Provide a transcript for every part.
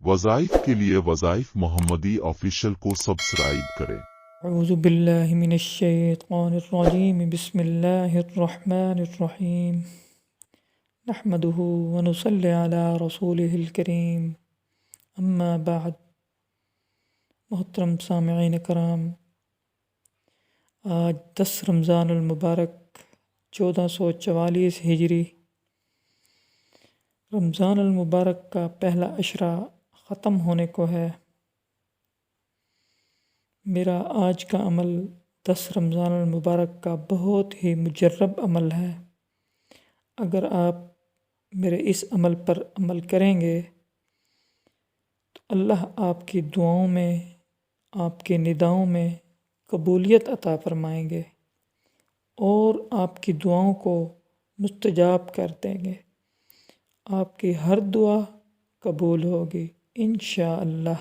वज़ाइफ के लिए वज़ाइफ मोहम्मदी ऑफिशियल को सब्सक्राइब करें। अऊज़ु बिल्लाहि मिनश्शैतानिर रजीम बिस्मिल्लाहिर रहमानिर रहीम नहमदुहु व नुसल्ली अला रसूलिहिल करीम अम्मा बाद। मोहतरम सामिईन कराम, आज 10 रमज़ानुल मुबारक 1444 हिजरी रमज़ानुल मुबारक का पहला अशरा ख़त्म होने को है। मेरा आज का अमल 10 रमज़ानुल मुबारक का बहुत ही मुजर्रब अमल है। अगर आप मेरे इस अमल पर अमल करेंगे तो अल्लाह आपकी दुआओं में, आपकी निदाओं में कबूलियत अता फरमाएंगे और आपकी दुआओं को मुस्तजाब कर देंगे। आपकी हर दुआ कबूल होगी इंशाअल्लाह।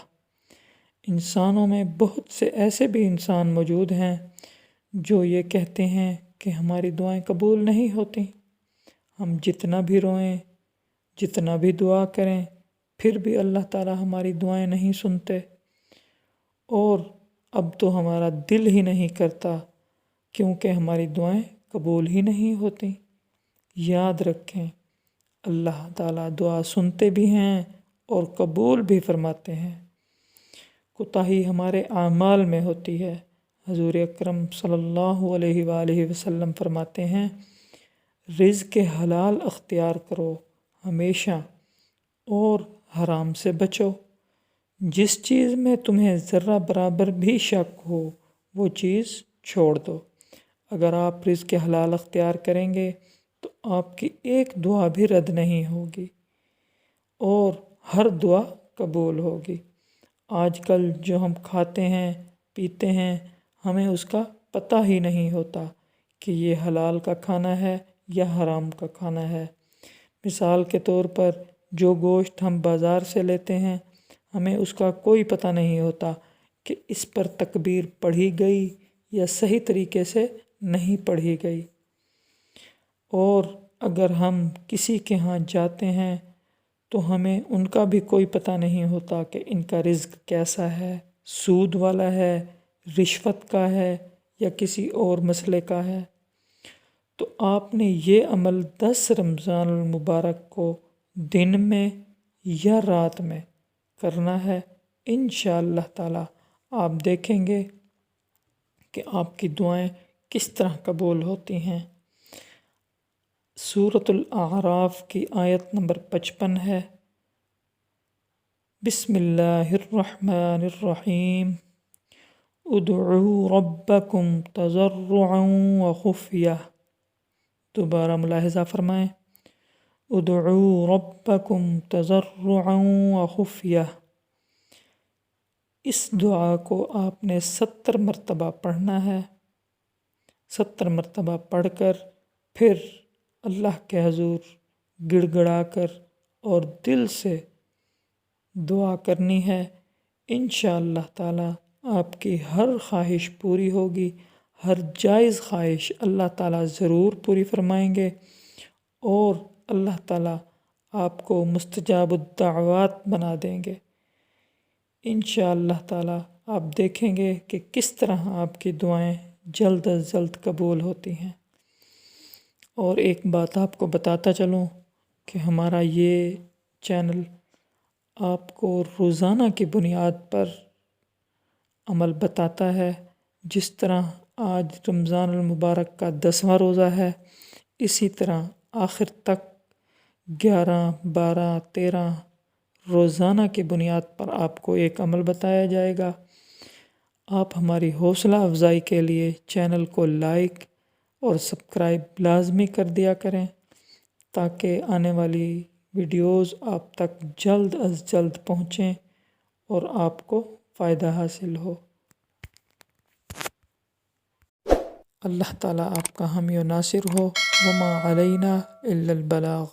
इंसानों में बहुत से ऐसे भी इंसान मौजूद हैं जो ये कहते हैं कि हमारी दुआएं कबूल नहीं होती। हम जितना भी रोएं, जितना भी दुआ करें, फिर भी अल्लाह ताला हमारी दुआएं नहीं सुनते और अब तो हमारा दिल ही नहीं करता क्योंकि हमारी दुआएं कबूल ही नहीं होती। याद रखें, अल्लाह ताला दुआ सुनते भी हैं और कबूल भी फरमाते हैं। कोताही हमारे आमाल में होती है। हजूर अकरम सल्लल्लाहु अलैहि वसल्लम फरमाते हैं, रिज़्क़ हलाल अख्तियार करो हमेशा और हराम से बचो। जिस चीज़ में तुम्हें ज़र्रा बराबर भी शक हो वो चीज़ छोड़ दो। अगर आप रिज़्क़ हलाल अख्तियार करेंगे तो आपकी एक दुआ भी रद्द नहीं होगी और हर दुआ कबूल होगी। आजकल जो हम खाते हैं, पीते हैं, हमें उसका पता ही नहीं होता कि ये हलाल का खाना है या हराम का खाना है। मिसाल के तौर पर जो गोश्त हम बाज़ार से लेते हैं, हमें उसका कोई पता नहीं होता कि इस पर तकबीर पढ़ी गई या सही तरीके से नहीं पढ़ी गई। और अगर हम किसी के यहाँ जाते हैं तो हमें उनका भी कोई पता नहीं होता कि इनका रिज़्क़ कैसा है, सूद वाला है, रिश्वत का है या किसी और मसले का है। तो आपने ये अमल 10 रमज़ानुल मुबारक को दिन में या रात में करना है। इंशाअल्लाह ताला आप देखेंगे कि आपकी दुआएं किस तरह कबूल होती हैं। सूरतुल आराफ की आयत नंबर 55 है, बिस्मिल्लाहिर्रहमानिर्रहीम उदउ रब्बकुम तज़र्रुअन व खुफ़िया। दोबारा मुलाहिज़ा फरमाएं, उदउ रब्बकुम तज़र्रुअन व खुफ़िया। इस दुआ को आपने 70 मरतबा पढ़ना है। 70 मरतबा पढ़कर फिर अल्लाह के हजूर गिड़गिड़ा कर और दिल से दुआ करनी है। इंशाअल्लाह ताला आपकी हर ख्वाहिश पूरी होगी। हर जायज़ ख्वाहिश अल्लाह ताला ज़रूर पूरी फरमाएंगे और अल्लाह ताला आपको मुस्तजाबुद्दावात बना देंगे। इंशाअल्लाह ताला आप देखेंगे कि किस तरह आपकी दुआएं जल्द अज जल्द कबूल होती हैं। और एक बात आपको बताता चलूँ कि हमारा ये चैनल आपको रोज़ाना की बुनियाद पर अमल बताता है। जिस तरह आज रमज़ानुल मुबारक का 10वां रोज़ा है, इसी तरह आखिर तक 11, 12, 13 रोज़ाना की बुनियाद पर आपको एक अमल बताया जाएगा। आप हमारी हौसला अफजाई के लिए चैनल को लाइक और सब्सक्राइब लाजमी कर दिया करें ताकि आने वाली वीडियोस आप तक जल्द अज जल्द पहुँचें और आपको फ़ायदा हासिल हो। अल्लाह ताला आपका हामी और नासिर हो। वमा अलैना इल्लल बलाग।